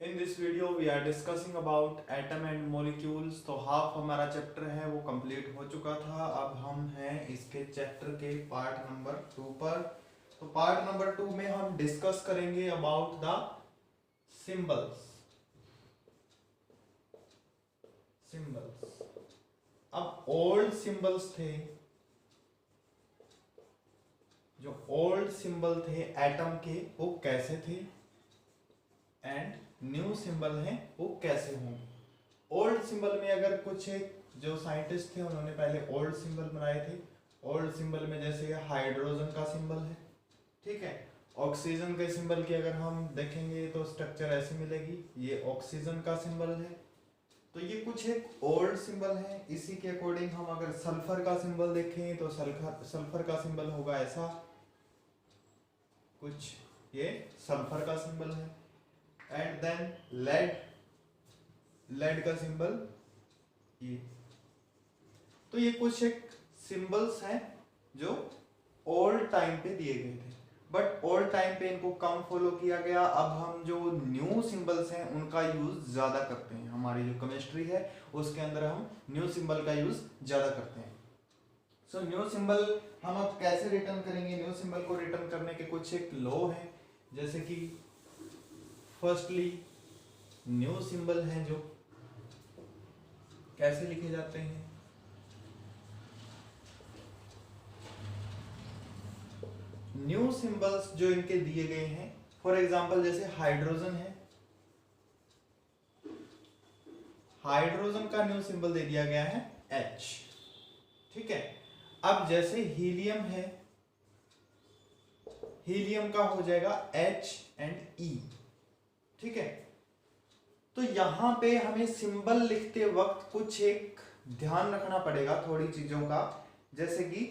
In this video we are discussing about atom and molecules. तो half हमारा chapter है वो कंप्लीट हो चुका था। अब हम हैं इसके चैप्टर के पार्ट नंबर 2 पर। तो पार्ट नंबर 2 में हम डिस्कस करेंगे अबाउट द सिंबल्स। अब ओल्ड सिंबल्स थे, जो ओल्ड सिंबल थे एटम के वो कैसे थे एंड न्यू सिंबल हैं वो कैसे होंगे। ओल्ड सिंबल में अगर कुछ एक जो साइंटिस्ट थे उन्होंने पहले ओल्ड सिंबल बनाए थे। ओल्ड सिंबल में जैसे हाइड्रोजन का सिंबल है, ठीक है। ऑक्सीजन के सिंबल की अगर हम देखेंगे तो स्ट्रक्चर ऐसी मिलेगी, ये ऑक्सीजन का सिंबल है। तो ये कुछ एक ओल्ड सिंबल है। इसी के अकॉर्डिंग हम अगर सल्फर का सिंबल देखें तो सल्फर का सिंबल होगा ऐसा कुछ, ये सल्फर का सिंबल है। एंड देन लेड का सिंबल ये। तो ये कुछ एक सिंबल्स हैं जो ओल्ड टाइम पे दिए गए थे, बट ओल्ड टाइम पे इनको कम फॉलो किया गया। अब हम जो न्यू सिंबल्स हैं उनका यूज ज्यादा करते हैं। हमारी जो केमिस्ट्री है उसके अंदर हम न्यू सिंबल का यूज ज्यादा करते हैं। सो न्यू सिंबल हम अब कैसे रिटर्न करेंगे। न्यू सिंबल को रिटर्न करने के कुछ एक लॉ है, जैसे कि फर्स्टली न्यू सिंबल हैं जो कैसे लिखे जाते हैं। न्यू सिंबल्स जो इनके दिए गए हैं, फॉर एग्जांपल जैसे हाइड्रोजन है, हाइड्रोजन का न्यू सिंबल दे दिया गया है H, ठीक है। अब जैसे हीलियम है, हीलियम का हो जाएगा H एंड E, ठीक है। तो यहां पे हमें सिंबल लिखते वक्त कुछ एक ध्यान रखना पड़ेगा थोड़ी चीजों का। जैसे कि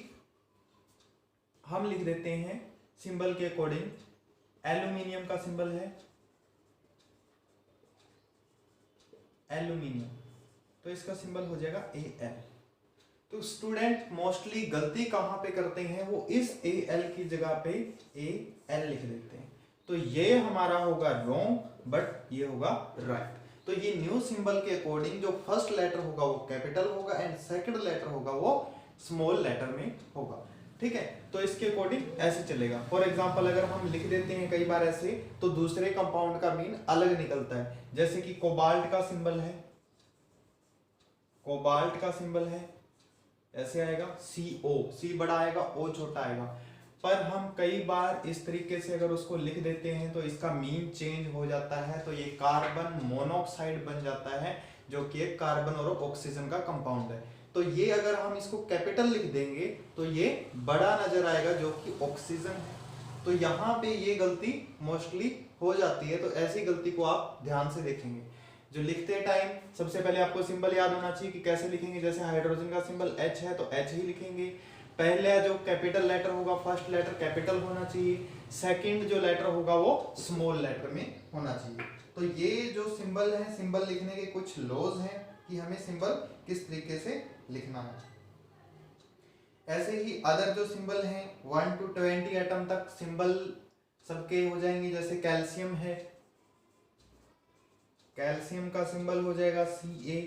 हम लिख देते हैं सिंबल के अकॉर्डिंग, एल्यूमिनियम का सिंबल है एल्यूमिनियम, तो इसका सिंबल हो जाएगा Al। तो स्टूडेंट मोस्टली गलती कहां पे करते हैं, वो इस Al की जगह पे Al लिख देते हैं। तो ये हमारा होगा रॉन्ग, बट ये होगा राइट। तो ये न्यू सिंबल के अकॉर्डिंग जो फर्स्ट लेटर होगा वो कैपिटल होगा एंड सेकंड लेटर होगा वो स्मॉल लेटर में होगा, ठीक है। तो इसके अकॉर्डिंग ऐसे चलेगा। फॉर एग्जांपल अगर हम लिख देते हैं कई बार ऐसे, तो दूसरे कंपाउंड का मीन अलग निकलता है। जैसे कि कोबाल्ट का सिंबल है, कोबाल्ट का सिंबल है ऐसे आएगा CO, C बड़ा आएगा O छोटा आएगा। पर हम कई बार इस तरीके से अगर उसको लिख देते हैं तो इसका मीन चेंज हो जाता है, तो ये कार्बन मोनोऑक्साइड बन जाता है, जो कि एक कार्बन और ऑक्सीजन का कंपाउंड है। तो ये अगर हम इसको कैपिटल लिख देंगे तो ये बड़ा नजर आएगा, जो कि ऑक्सीजन है। तो यहाँ पे ये गलती मोस्टली हो जाती है। तो ऐसी गलती को आप ध्यान से देखेंगे। जो लिखते टाइम सबसे पहले आपको सिंबल याद होना चाहिए कि कैसे लिखेंगे। जैसे हाइड्रोजन का सिंबल H है तो H ही लिखेंगे। पहले जो कैपिटल लेटर होगा, फर्स्ट लेटर कैपिटल होना चाहिए, सेकंड जो लेटर होगा वो स्मॉल लेटर में होना चाहिए। तो ये जो सिंबल है, सिंबल लिखने के कुछ लॉज हैं कि हमें सिंबल किस तरीके से लिखना है। ऐसे ही अदर जो सिंबल हैं 1 to 20 एटम तक सिंबल सबके हो जाएंगे। जैसे कैल्शियम है, कैल्शियम का सिंबल हो जाएगा Ca।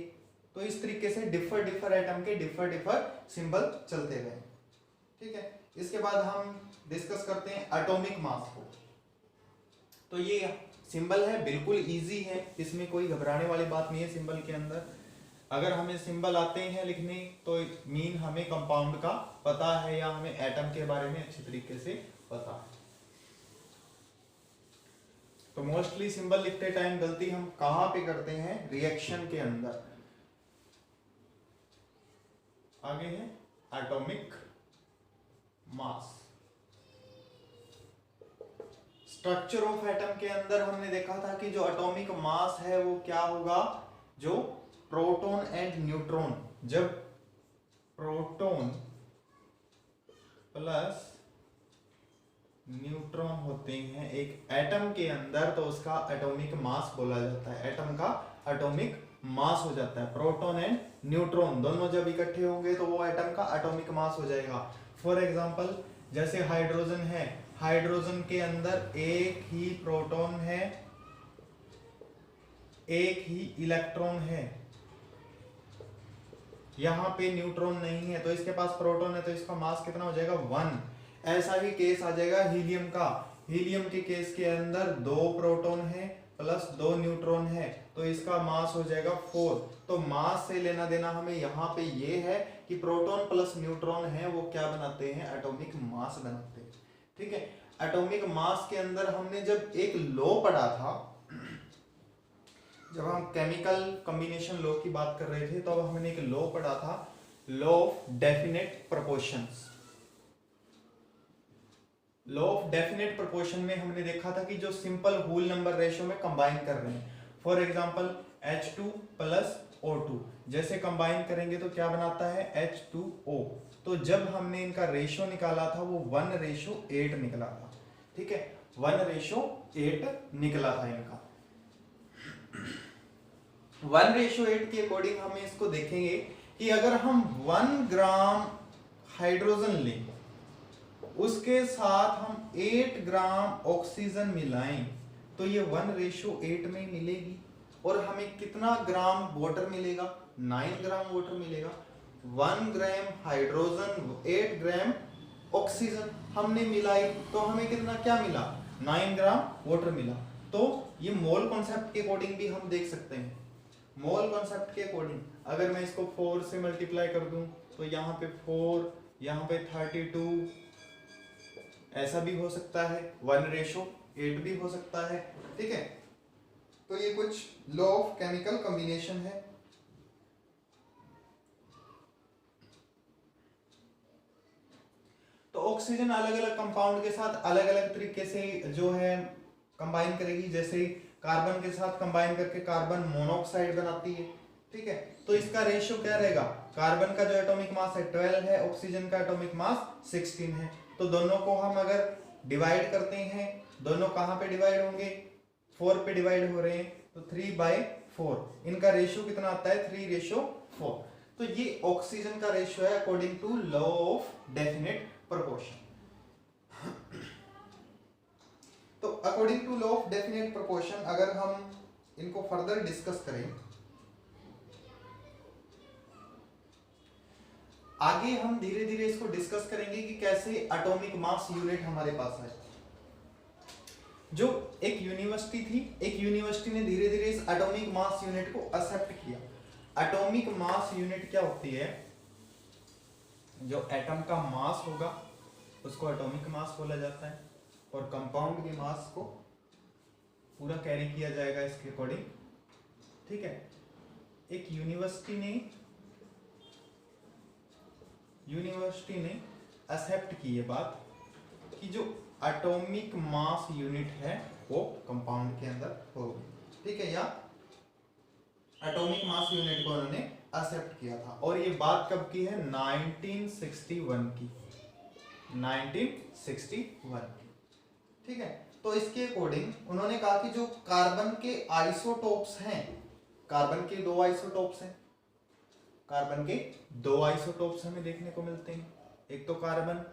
तो इस तरीके से डिफर एटम के डिफर सिंबल चलते गए, ठीक है। इसके बाद हम डिस्कस करते हैं एटॉमिक मास को। तो ये सिंबल है, बिल्कुल इजी है, इसमें कोई घबराने वाली बात नहीं है। सिंबल के अंदर अगर हमें सिंबल आते हैं लिखने तो मीन हमें कंपाउंड का पता है या हमें एटम के बारे में अच्छी तरीके से पता है। तो मोस्टली सिंबल लिखते टाइम गलती हम कहां पे करते हैं, रिएक्शन के अंदर। आगे है atomic mass. Structure of atom के अंदर हमने देखा था कि जो एटॉमिक मास है वो क्या होगा, जो प्रोटॉन एंड न्यूट्रॉन, जब प्रोटॉन प्लस न्यूट्रॉन होते हैं एक एटम के अंदर तो उसका एटॉमिक मास बोला जाता है। एटम का एटॉमिक मास हो जाता है। प्रोटॉन एंड न्यूट्रॉन दोनों जब इकट्ठे होंगे तो वो एटम का एटॉमिक मास हो जाएगा। फॉर एग्जांपल जैसे हाइड्रोजन है, हाइड्रोजन के अंदर एक ही प्रोटॉन है एक ही इलेक्ट्रॉन है, यहां पे न्यूट्रॉन नहीं है, तो इसके पास प्रोटॉन है, तो इसका मास कितना हो जाएगा 1। ऐसा ही केस आ जाएगा हीलियम का। हीलियम के केस के अंदर 2 प्रोटॉन है प्लस 2 न्यूट्रॉन है, तो इसका मास हो जाएगा 4। तो मास से लेना देना हमें यहाँ पे ये है कि प्रोटॉन प्लस न्यूट्रॉन है वो क्या बनाते हैं, एटॉमिक मास बनाते हैं। ठीक है, एटॉमिक मास के अंदर हमने जब एक लॉ पढ़ा था, जब हम केमिकल कॉम्बिनेशन लॉ की बात कर रहे थे, तो अब हमने एक लॉ पढ़ा था, law of definite proportions. Law of definite proportion में हमने देखा था कि जो सिंपल होल नंबर रेशियो में कंबाइन कर रहे हैं, for example H2 plus O2 जैसे कंबाइन करेंगे तो क्या बनाता है H2O। तो जब हमने इनका रेशियो निकाला था वो 1:8 निकला था। ठीक है, 1:8 निकला था इनका। 1:8 के अकॉर्डिंग हमें इसको देखेंगे कि अगर हम 1 ग्राम हाइड्रोजन लें, उसके साथ हम 8 ग्राम ऑक्सीजन मिलाएं, तो ये 1:8 में मिलेगी। और हमें कितना ग्राम वाटर मिलेगा, 9 ग्राम वाटर मिलेगा। 1 ग्राम हाइड्रोजन 8 ग्राम ऑक्सीजन हमने मिलाई, तो हमें कितना क्या मिला, 9 ग्राम वाटर मिला। तो ये मोल कॉन्सेप्ट के अकॉर्डिंग भी हम देख सकते हैं। मोल कॉन्सेप्ट के अकॉर्डिंग अगर मैं इसको 4 से मल्टीप्लाई कर दूं, तो यहाँ पे 4, यहाँ पे 32, ऐसा भी हो सकता है, 1:8 भी हो सकता है। ठीक है, तो ये कुछ लॉ ऑफ केमिकल कॉम्बिनेशन है। तो ऑक्सीजन अलग अलग कंपाउंड के साथ अलग अलग तरीके से जो है कंबाइन करेगी, जैसे कार्बन के साथ कंबाइन करके कार्बन मोनोऑक्साइड बनाती है। ठीक है, तो इसका रेशियो क्या रहेगा, कार्बन का जो एटॉमिक मास है 12 है, ऑक्सीजन का एटॉमिक मास 16 है। तो दोनों को हम अगर डिवाइड करते हैं, दोनों कहां पे डिवाइड होंगे, 4 पे डिवाइड हो रहे हैं, तो 3/4। इनका रेशियो कितना आता है, 3:4। तो ये ऑक्सीजन का रेशियो है according to law of definite proportion. तो according to law of definite proportion अगर हम इनको फर्दर डिस्कस करें, आगे हम धीरे धीरे इसको डिस्कस करेंगे कि कैसे एटॉमिक मास यूनिट हमारे पास है। जो एक यूनिवर्सिटी थी, एक यूनिवर्सिटी ने धीरे धीरे इस एटॉमिक मास यूनिट को एक्सेप्ट किया। एटॉमिक मास यूनिट क्या होती है, जो एटम का मास होगा उसको एटॉमिक मास बोला जाता है, और कंपाउंड के मास को पूरा कैरी किया जाएगा इसके अकॉर्डिंग। ठीक है, एक यूनिवर्सिटी ने एक्सेप्ट की ये बात कि जो एटॉमिक मास यूनिट है वो कंपाउंड के अंदर होगी। ठीक है, या एटॉमिक मास यूनिट को उन्होंने एक्सेप्ट किया था, और ये बात कब की है, 1961 की, 1961 की। ठीक है, तो इसके अकॉर्डिंग उन्होंने कहा कि जो कार्बन के आइसोटोप्स हैं, कार्बन के 2 आइसोटोप्स हैं, कार्बन के 2 आइसोटोप्स हमें देखने को मिलते हैं। एक तो कार्बन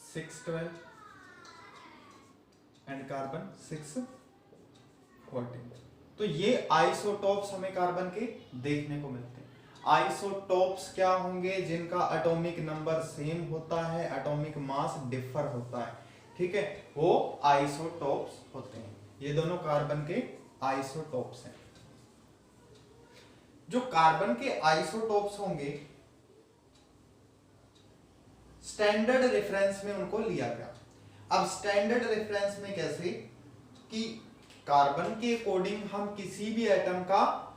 612 एंड कार्बन 614। तो ये आइसोटोप्स हमें कार्बन के देखने को मिलते हैं। आइसोटोप्स क्या होंगे, जिनका एटॉमिक नंबर सेम होता है, एटॉमिक मास डिफर होता है। ठीक है, वो आइसोटोप्स होते हैं। ये दोनों कार्बन के आइसोटोप्स हैं। जो कार्बन के आइसोटोप्स होंगे, स्टैंडर्ड रेफरेंस में उनको लिया गया। अब स्टैंडर्ड रेफरेंस में कैसे, कि कार्बन के अकॉर्डिंग हम किसी भी एटम का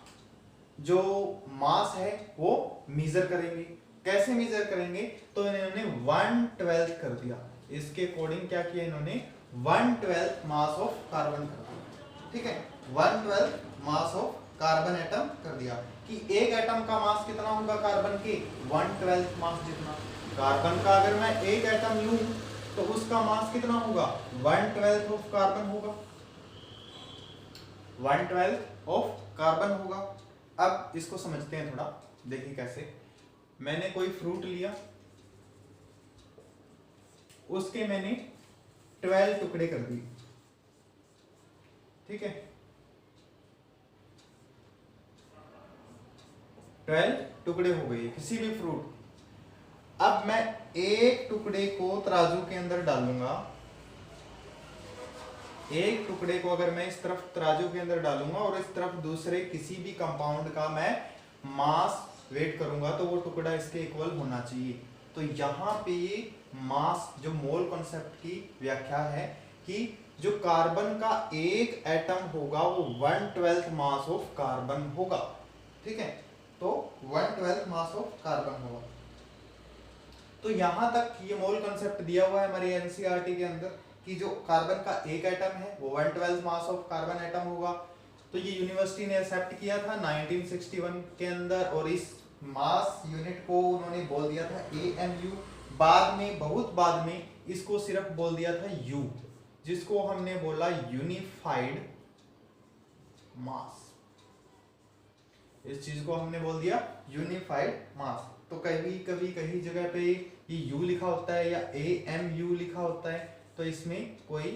जो मास है वो मेजर करेंगे। कैसे मेजर करेंगे, तो इन्होंने 1/12 कर दिया। इसके अकॉर्डिंग क्या किया इन्होंने, 1/12 मास ऑफ कार्बन कर दिया। ठीक है, 1/12 मास ऑफ कार्बन एटम कर दिया कि एक एटम का मास कितना होगा कार्बन के, 1/12 मास जितना। कार्बन का अगर मैं एक एटम लूं तो उसका मास कितना होगा, 1/12 ऑफ कार्बन होगा, 1/12 ऑफ कार्बन होगा। अब इसको समझते हैं थोड़ा, देखिए कैसे। मैंने कोई फ्रूट लिया, उसके मैंने 12 टुकड़े कर दिए। ठीक है, 12 टुकड़े हो गए किसी भी फ्रूट। अब मैं एक टुकड़े को तराजू के अंदर डालूंगा, एक टुकड़े को अगर मैं इस तरफ तराजू के अंदर डालूंगा और इस तरफ दूसरे किसी भी कंपाउंड का मैं मास वेट करूंगा, तो वो टुकड़ा इसके इक्वल होना चाहिए। तो यहाँ पे मास जो मोल कॉन्सेप्ट की व्याख्या है कि जो कार्बन का एक एटम होगा वो 1/12 मास ऑफ कार्बन होगा। ठीक है, तो 1/12 मास ऑफ कार्बन होगा। तो यहां तक ये मोल कॉन्सेप्ट दिया हुआ है हमारी एनसीईआरटी के अंदर कि जो कार्बन का एक एटम है वो 1/12 मास ऑफ कार्बन एटम होगा। तो ये यूनिवर्सिटी ने एक्सेप्ट किया था 1961 के अंदर, और इस मास यूनिट को उन्होंने बोल दिया था AMU। बाद में, बहुत बाद में इसको सिर्फ बोल दिया था U, जिसको हमने बोला यूनिफाइड मास। इस चीज को हमने बोल दिया यूनिफाइड मास। तो कभी कभी कहीं जगह पे ये U लिखा होता है या AMU लिखा होता है, तो इसमें कोई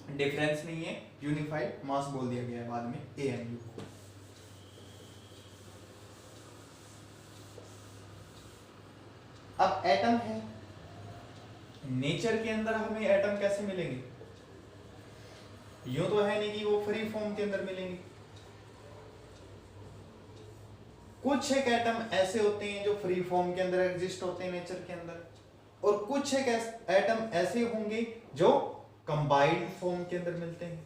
डिफरेंस नहीं है, यूनिफाइड मास बोल दिया गया है बाद में AMU को। अब एटम है, नेचर के अंदर हमें एटम कैसे मिलेंगे? यूं तो है नहीं कि वो फ्री फॉर्म के अंदर मिलेंगे। कुछ एक एटम ऐसे होते हैं जो फ्री फॉर्म के अंदर एग्जिस्ट होते हैं नेचर के अंदर, और कुछ एक एटम ऐसे होंगे जो कंबाइंड फॉर्म के अंदर मिलते हैं।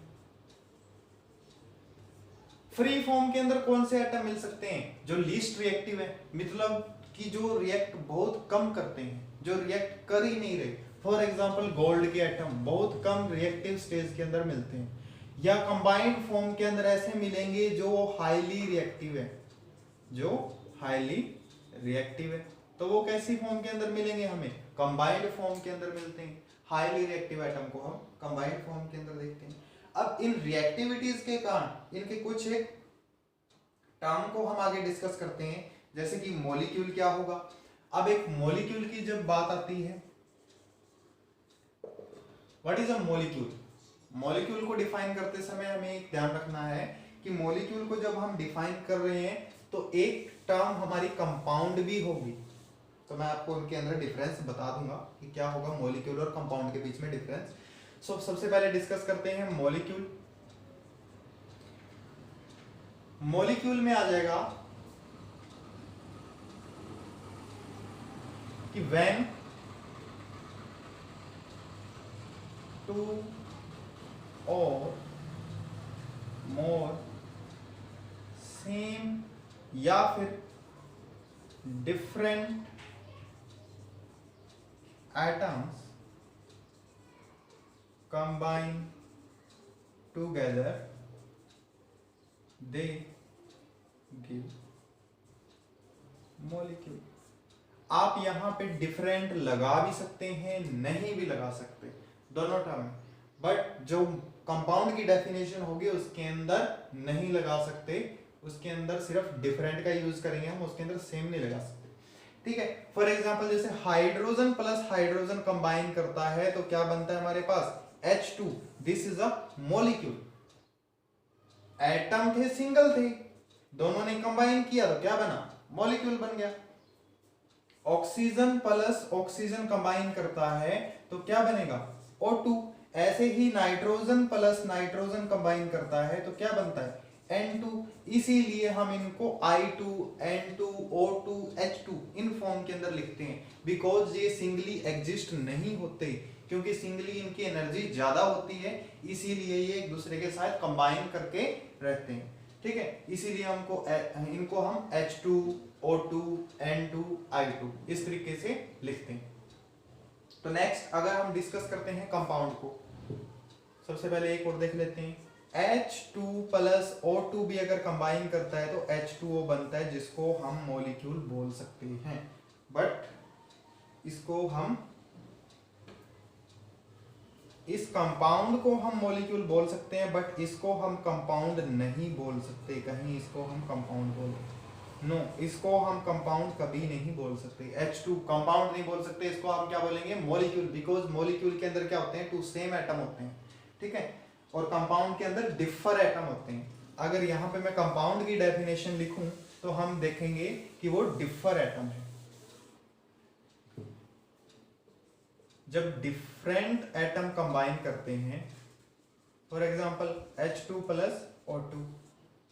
फ्री फॉर्म के अंदर कौन से एटम मिल सकते हैं? जो लीस्ट रिएक्टिव है, मतलब कि जो रिएक्ट बहुत कम करते हैं, जो रिएक्ट कर ही नहीं रहे। फॉर एग्जांपल गोल्ड के एटम बहुत कम रिएक्टिव स्टेज के अंदर मिलते हैं, या कंबाइंड फॉर्म के अंदर ऐसे मिलेंगे जो हाईली रिएक्टिव है, जो हाईली रिएक्टिव है। तो वो कैसी फॉर्म के अंदर मिलेंगे? हमें कंबाइंड फॉर्म के अंदर मिलते हैं। हाईली रिएक्टिव एटम को हम कंबाइंड फॉर्म के अंदर देखते हैं। अब इन रिएक्टिविटीज के कारण इनके कुछ एक टर्म को हम आगे डिस्कस करते हैं, जैसे कि मॉलिक्यूल क्या होगा। अब एक मॉलिक्यूल की जब बात आती है, what is a molecule? Molecule को डिफाइन करते समय हमें एक ध्यान रखना है कि मॉलिक्यूल को जब हम डिफाइन कर रहे हैं तो एक टर्म हमारी कंपाउंड भी होगी। तो मैं आपको उनके अंदर डिफरेंस बता दूंगा कि क्या होगा मॉलिक्यूल और कंपाउंड के बीच में डिफरेंस। सो सबसे पहले डिस्कस करते हैं मॉलिक्यूल। मॉलिक्यूल में आ जाएगा कि व्हेन टू और मोर सेम या फिर different atoms combine together they give molecule. आप यहां पे डिफरेंट लगा भी सकते हैं, नहीं भी लगा सकते, दोनों टर्म। बट जो कंपाउंड की डेफिनेशन होगी उसके अंदर नहीं लगा सकते, उसके अंदर सिर्फ डिफरेंट का यूज करेंगे हम, उसके अंदर सेम नहीं लगा सकते। ठीक है, फॉर एग्जांपल जैसे हाइड्रोजन प्लस हाइड्रोजन कंबाइन करता है तो क्या बनता है हमारे पास? H2। This is a molecule. Atom थे, सिंगल थे, दोनों ने कंबाइन किया तो क्या बना? मॉलिक्यूल बन गया। ऑक्सीजन प्लस ऑक्सीजन कंबाइन करता है तो क्या बनेगा? O2। ऐसे ही नाइट्रोजन प्लस नाइट्रोजन कंबाइन करता है तो क्या बनता है? N2। इसीलिए हम इनको I2, N2, O2, H2 in form के अंदर लिखते हैं, बिकॉज ये सिंगली एग्जिस्ट नहीं होते, क्योंकि सिंगली इनकी एनर्जी ज्यादा होती है, इसीलिए ये एक दूसरे के साथ कंबाइन करके रहते हैं। ठीक है, इसीलिए इनको हम H2, O2, N2, I2 इस तरीके से लिखते हैं। तो नेक्स्ट अगर हम डिस्कस करते हैं कंपाउंड को, सबसे पहले एक और देख लेते हैं। H2 प्लस O2 भी अगर कंबाइन करता है तो H2O बनता है, जिसको हम मॉलिक्यूल बोल सकते हैं। बट इसको हम, इस कंपाउंड को हम मॉलिक्यूल बोल सकते हैं, बट इसको हम कंपाउंड नहीं बोल सकते। कहीं इसको हम कंपाउंड बोल, नो, इसको हम कंपाउंड कभी नहीं बोल सकते। H2 कंपाउंड नहीं बोल सकते, इसको हम क्या बोलेंगे? मॉलिक्यूल, बिकॉज मॉलिक्यूल के अंदर क्या होते हैं? टू सेम एटम होते हैं। ठीक है, और कंपाउंड के अंदर डिफर एटम होते हैं। अगर यहाँ पे मैं कंपाउंड की डेफिनेशन लिखूं तो हम देखेंगे कि वो डिफर एटम है। जब डिफरेंट एटम कंबाइन करते हैं, for example H2 plus O2,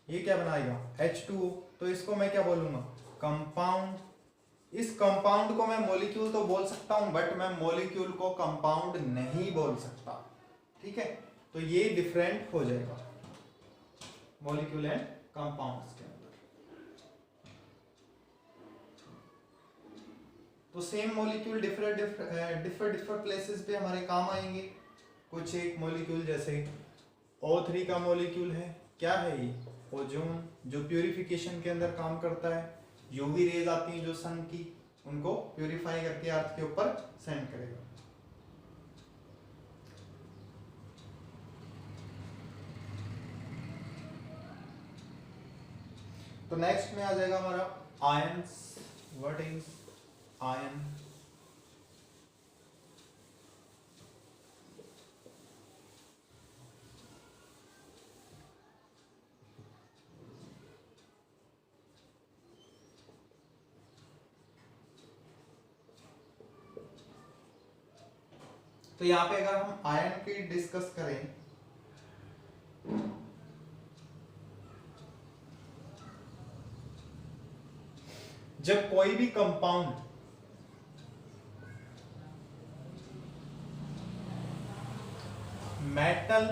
ये क्या बनाएगा H2O, तो इसको मैं क्या बोलूंगा कंपाउंड। इस कंपाउंड को मैं मॉलिक्यूल तो बोल सकता हूं बट मैं मॉलिक्यूल को कंपाउंड नहीं बोल सकता, ठीक है। तो ये डिफरेंट हो जाएगा मॉलिक्यूल एंड कंपाउंड्स के अंदर। तो सेम मॉलिक्यूल डिफरेंट प्लेसेस पे हमारे काम आएंगे। कुछ एक मॉलिक्यूल जैसे O3 का मॉलिक्यूल है, क्या है ये ओजोन, जो प्यूरिफिकेशन के अंदर काम करता है। यूवी रेज आती हैं जो सन की, उनको प्यूरिफाई करके अर्थ के ऊपर सेंड करेगा। तो नेक्स्ट में आ जाएगा हमारा आयंस। What is ion? तो यहाँ पे अगर हम आयन की डिस्कस करें, जब कोई भी कंपाउंड मेटल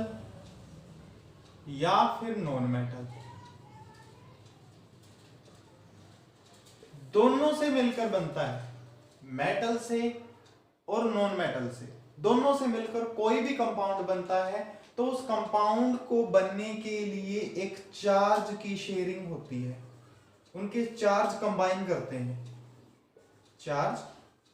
या फिर नॉन मेटल दोनों से मिलकर बनता है, मेटल से और नॉन मेटल से, दोनों से मिलकर कोई भी कंपाउंड बनता है, तो उस कंपाउंड को बनने के लिए एक चार्ज की शेयरिंग होती है। उनके चार्ज कंबाइन करते हैं, चार्ज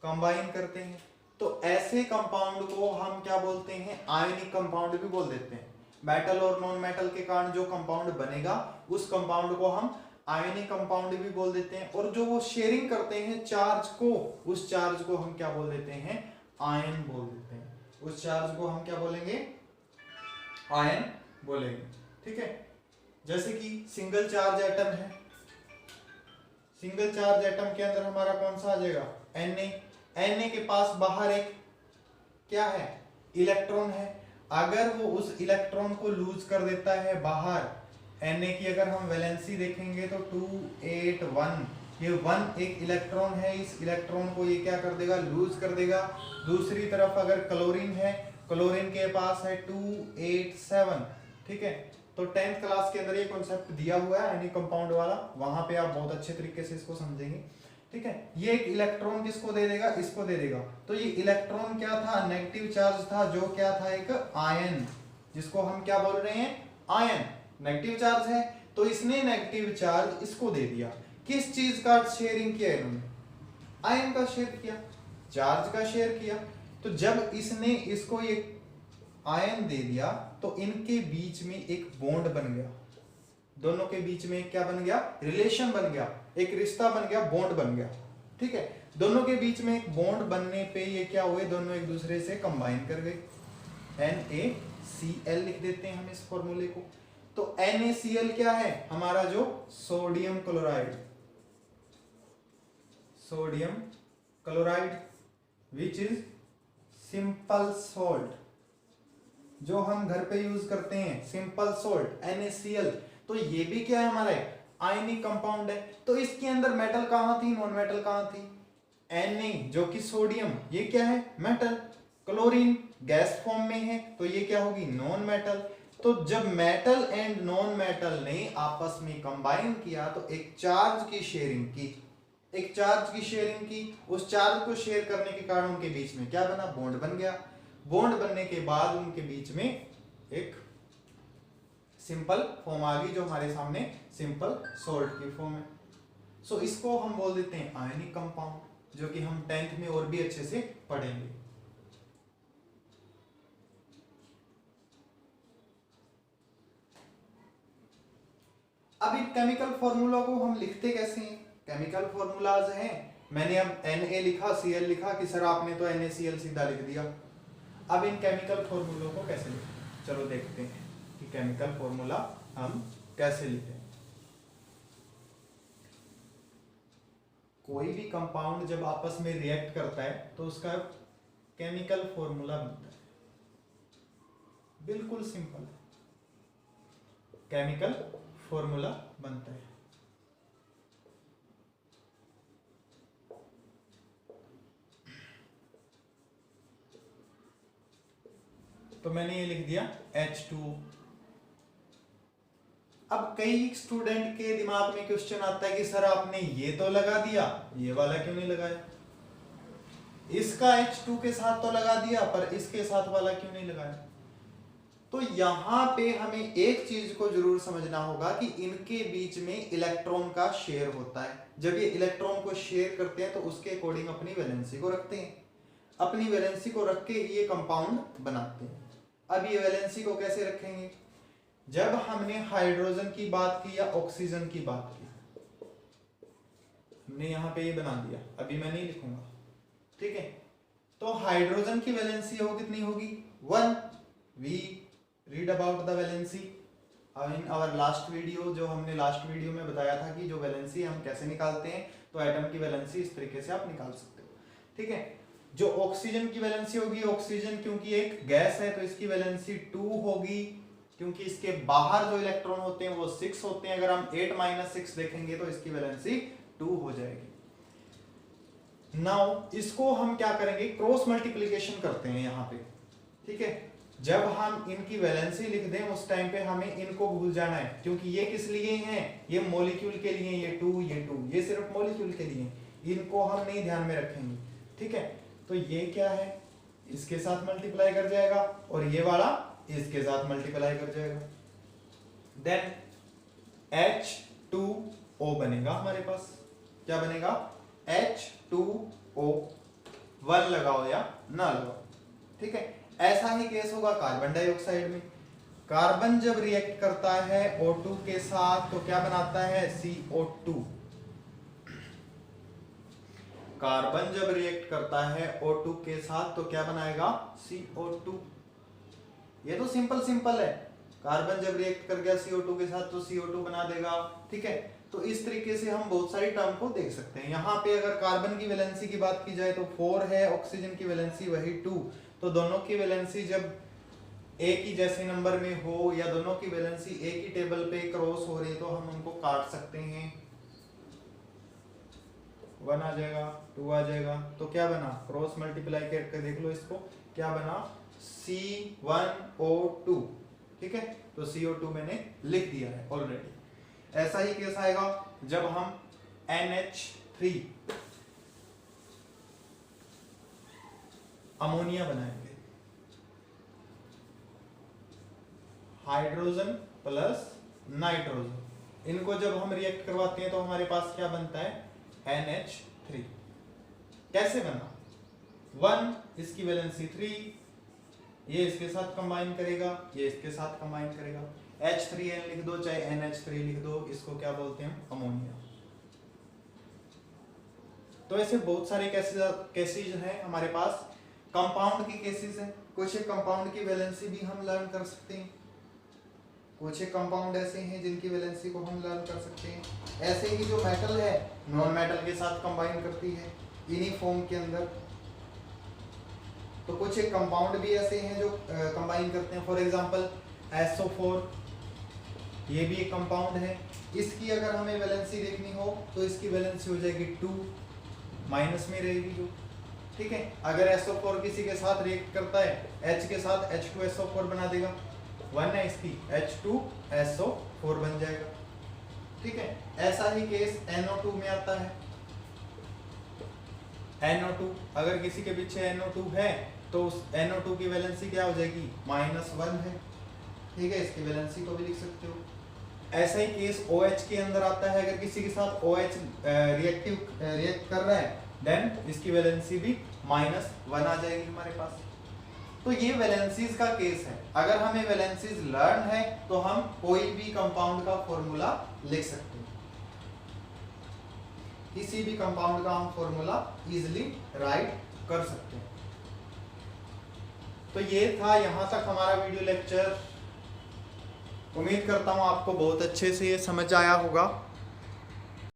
कंबाइन करते हैं। तो ऐसे कंपाउंड को हम क्या बोलते हैं, आयनिक कंपाउंड भी बोल देते हैं। मेटल और नॉन मेटल के कारण जो कंपाउंड बनेगा उस कंपाउंड को हम आयनिक कंपाउंड भी बोल देते हैं। और जो वो शेयरिंग करते हैं चार्ज को, उस चार्ज को हम क्या बोल देते हैं, आयन बोल देते हैं। उस चार्ज को हम क्या बोलेंगे, आयन बोलेंगे, ठीक है। जैसे कि सिंगल चार्ज एटम है, सिंगल चार्ज एटम के अंदर हमारा कौन सा आ जाएगा, Na के पास बाहर एक क्या है, इलेक्ट्रॉन है। अगर वो उस इलेक्ट्रॉन को लूज कर देता है बाहर, Na की अगर हम वैलेंसी देखेंगे तो 281, ये 1 एक इलेक्ट्रॉन है, इस इलेक्ट्रॉन को ये क्या कर देगा, लूज कर देगा। दूसरी तरफ अगर क्लोरीन है, क्लोरीन के पास है 287, ठीक है। तो 10th क्लास के अंदर ये कॉन्सेप्ट दिया हुआ है आयनिक कंपाउंड वाला, वहां पे आप बहुत अच्छे तरीके से इसको समझेंगे, ठीक है। ये एक इलेक्ट्रॉन किसको दे देगा, इसको दे देगा। तो ये इलेक्ट्रॉन क्या था, नेगेटिव चार्ज था, जो क्या था, एक आयन, जिसको हम क्या बोल रहे हैं, आयन, नेगेटिव चार्ज है। तो इसने नेगेटिव चार्ज इसको दे दिया। किस चीज का शेयरिंग किया इन्होंने, आयन का शेयर किया, चार्ज का शेयर किया। तो जब इसने इसको ये आयन दे दिया तो इनके बीच में एक बॉन्ड बन गया, दोनों के बीच में क्या बन गया, रिलेशन बन गया, एक रिश्ता बन गया, बॉन्ड बन गया, ठीक है। दोनों के बीच में एक बॉन्ड बनने पे ये क्या हुए, दोनों एक दूसरे से कंबाइन कर गए। NaCl लिख देते हैं हम इस फॉर्मूले को। तो NaCl क्या है, हमारा जो sodium chloride, sodium chloride which is simple salt, जो हम घर पे यूज करते हैं, सिंपल सॉल्ट NaCl। तो ये भी क्या है, हमारा आयनिक कंपाउंड है। तो इसके अंदर मेटल कहां थी, नॉन मेटल कहां थी, Na जो कि सोडियम, ये क्या है, मेटल। क्लोरीन गैस फॉर्म में है, तो ये क्या होगी, नॉन मेटल। तो जब मेटल एंड नॉन मेटल ने आपस में कंबाइन किया तो एक चार्ज की शेयरिंग की, एक चार्ज की शेयरिंग की। उस चार्ज को शेयर करने के कारण उनके बीच में क्या बना, बॉन्ड बन गया। बॉन्ड बनने के बाद उनके बीच में एक सिंपल फॉर्म आ गई, जो हमारे सामने सिंपल सॉल्ट की फॉर्म है। सो इसको हम बोल देते हैं आयनिक कंपाउंड, जो कि हम 10th में और भी अच्छे से पढ़ेंगे। अब इन केमिकल फॉर्मूला को हम लिखते कैसे हैं, केमिकल फॉर्मूलाज हैं। मैंने अब Na लिखा, Cl लिखा कि सर आपने तो NaCl सीधा लिख दिया। अब इन केमिकल फॉर्मूलों को कैसे लिखें, चलो देखते हैं कि केमिकल फॉर्मूला हम कैसे लिखें। कोई भी कंपाउंड जब आपस में रिएक्ट करता है तो उसका केमिकल फॉर्मूला बनता है, बिल्कुल सिंपल है, केमिकल फॉर्मूला बनता है। तो मैंने ये लिख दिया H2O। अब कई स्टूडेंट के दिमाग में क्वेश्चन आता है कि सर आपने ये तो लगा दिया, ये वाला क्यों नहीं लगाया? इसका H2 के साथ तो लगा दिया पर इसके साथ वाला क्यों नहीं लगाया? तो यहां पे हमें एक चीज को जरूर समझना होगा कि इनके बीच में इलेक्ट्रॉन का शेयर होता है। जब ये इलेक्ट्रॉन को शेयर करते हैं तो उसके अकॉर्डिंग अपनी वैलेंसी को रखते हैं, अपनी वैलेंसी को रख के ये कंपाउंड बनाते हैं। अब ये वैलेंसी को कैसे रखेंगे? जब हमने हाइड्रोजन की बात की या ऑक्सीजन की बात की, हमने यहां पे ये बना दिया, अभी मैं नहीं लिखूंगा, ठीक है। तो हाइड्रोजन की वैलेंसी हो कितनी होगी? 1। We read about the valency in our last video. जो हमने लास्ट वीडियो में बताया था कि जो वैलेंसी हम कैसे निकालते हैं, तो एटम की वैलेंसी इस तरीके से आप निकाल सकते हो, ठीक है। जो ऑक्सीजन की वैलेंसी होगी, ऑक्सीजन क्योंकि एक गैस है तो इसकी वैलेंसी 2 होगी, क्योंकि इसके बाहर जो इलेक्ट्रॉन होते हैं वो 6 होते हैं। अगर हम 8 - 6 देखेंगे तो इसकी वैलेंसी 2 हो जाएगी। नाउ इसको हम क्या करेंगे? क्रॉस मल्टीप्लिकेशन करते हैं यहाँ पे, ठीक है। जब हम इनकी वैलेंसी लिख दें उस टाइम पे हमें इनको भूल जाना है, क्योंकि ये किस लिए हैं? ये मॉलिक्यूल के लिए, ये 2 ये 2, ये सिर्फ मॉलिक्यूल के लिए, इनको हम नहीं ध्यान में रखेंगे, ठीक है। तो ये क्या है? इसके साथ मल्टीप्लाई कर जाएगा और ये वाला इसके साथ मल्टीप्लाई कर जाएगा, देन H2O बनेगा हमारे पास। क्या बनेगा? H2O। 1 लगाओ या ना लगाओ, ठीक है। ऐसा ही केस होगा कार्बन डाइऑक्साइड में। कार्बन जब रिएक्ट करता है O2 के साथ तो क्या बनाता है? CO2। कार्बन जब रिएक्ट करता है O2 के साथ तो क्या बनाएगा? CO2। ये तो सिंपल है, कार्बन जब रिएक्ट कर गया CO2 के साथ तो CO2 बना देगा, ठीक है। तो इस तरीके से हम बहुत सारी टर्म को देख सकते हैं। यहाँ पे अगर कार्बन की वैलेंसी की बात की जाए तो 4 है, ऑक्सीजन की वैलेंसी वही 2, तो दोनों की वैलेंसी जब एक ही जैसे नंबर में हो या दोनों की वैलेंसी एक ही टेबल पे क्रॉस हो रही है तो हम उनको काट सकते हैं। 1 आ जाएगा, 2 आ जाएगा, तो क्या बना? क्रॉस मल्टीप्लाई करके देख लो इसको, क्या बना? C1O2, ठीक है। तो CO2 मैंने लिख दिया है ऑलरेडी। ऐसा ही केस आएगा जब हम NH3 अमोनिया बनाएंगे, हाइड्रोजन प्लस नाइट्रोजन, इनको जब हम रिएक्ट करवाते हैं तो हमारे पास क्या बनता है? NH3। कैसे बना? 1 इसकी वैलेंसी 3, ये इसके साथ कंबाइन करेगा, ये इसके साथ कंबाइन करेगा, H3N लिख दो चाहे NH3 लिख दो, इसको क्या बोलते हैं? अमोनिया। तो ऐसे बहुत सारे केसेस हैं हमारे पास। कंपाउंड की केसेस हैं, कुछ एक कंपाउंड की वैलेंसी भी हम लर्न कर सकते हैं, कुछ एक कंपाउंड ऐसे हैं जिनकी वैलेंसी को हम लर्न कर सकते हैं। ऐसे ही जो मेटल है नॉन मेटल के साथ कंबाइन करती है इन्हीं फॉर्म के अंदर। तो कुछ एक कंपाउंड भी ऐसे हैं जो कंबाइन करते हैं, फॉर एग्जांपल SO4, ये भी एक कंपाउंड है। इसकी अगर हमें वैलेंसी देखनी हो तो इसकी वैलेंसी हो जाएगी 2, माइनस में रहेगी जो, ठीक है। अगर SO4 किसी के साथ रिएक्ट करता है H के साथ, H2SO4 बना देगा, 1 है इसकी, H2SO4 बन जाएगा, ठीक है। ऐसा ही केस NO2 में आता है। NO2 अगर किसी के पीछे NO2 है तो उस NO2 की वैलेंसी क्या हो जाएगी? -1 है, ठीक है। इसकी वैलेंसी को भी लिख सकते हो। ऐसा ही केस OH के अंदर आता है, अगर किसी के साथ OH रिएक्ट कर रहा है देन इसकी वैलेंसी भी -1 आ जाएगी हमारे पास। तो ये वैलेंसीज का केस है। अगर हमें वैलेंसीज लर्न है तो हम कोई भी कंपाउंड का फॉर्मूला लिख सकते हैं, किसी भी कंपाउंड का हम फॉर्मूला इजीली राइट कर सकते हैं। तो ये था यहाँ तक हमारा वीडियो लेक्चर। उम्मीद करता हूँ आपको बहुत अच्छे से ये समझ आया होगा।